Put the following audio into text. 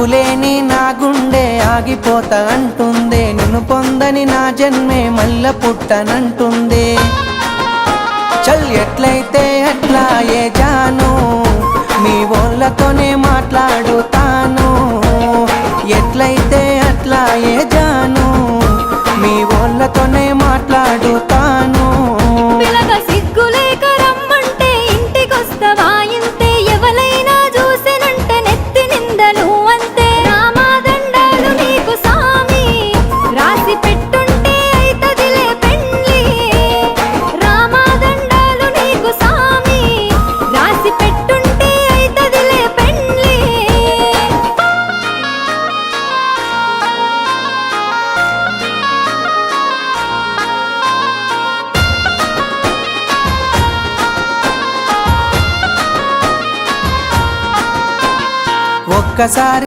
నువ్వులేని నా గుండె ఆగిపోతా అంటుందే, నిన్ను పొందని నా జన్మే మల్ల పుట్టనంటుందే. చల్ ఎట్లయితే అట్లా ఏ జాను, మీ వాళ్ళతోనే మాట్లాడుతాను. ఎట్లయితే అట్లా ఏ జాను, మీ వాళ్ళతోనే మాట్లాడుతాను. పిలగా సిగ్గులేక రమ్మంటే ఇంటికొస్తవా ఇంతే, ఎవలైనా చూసినంటే నెత్తి నిందలు అంతే. రామాదండాలు నీకు సామి, రాసి పెట్టుంటే అయితదిలే పెండ్లి. రామాదండాలు నీకు సామి, రాసి పెట్టుంటే అయితదిలే పెండ్లి. ఒక్కసారి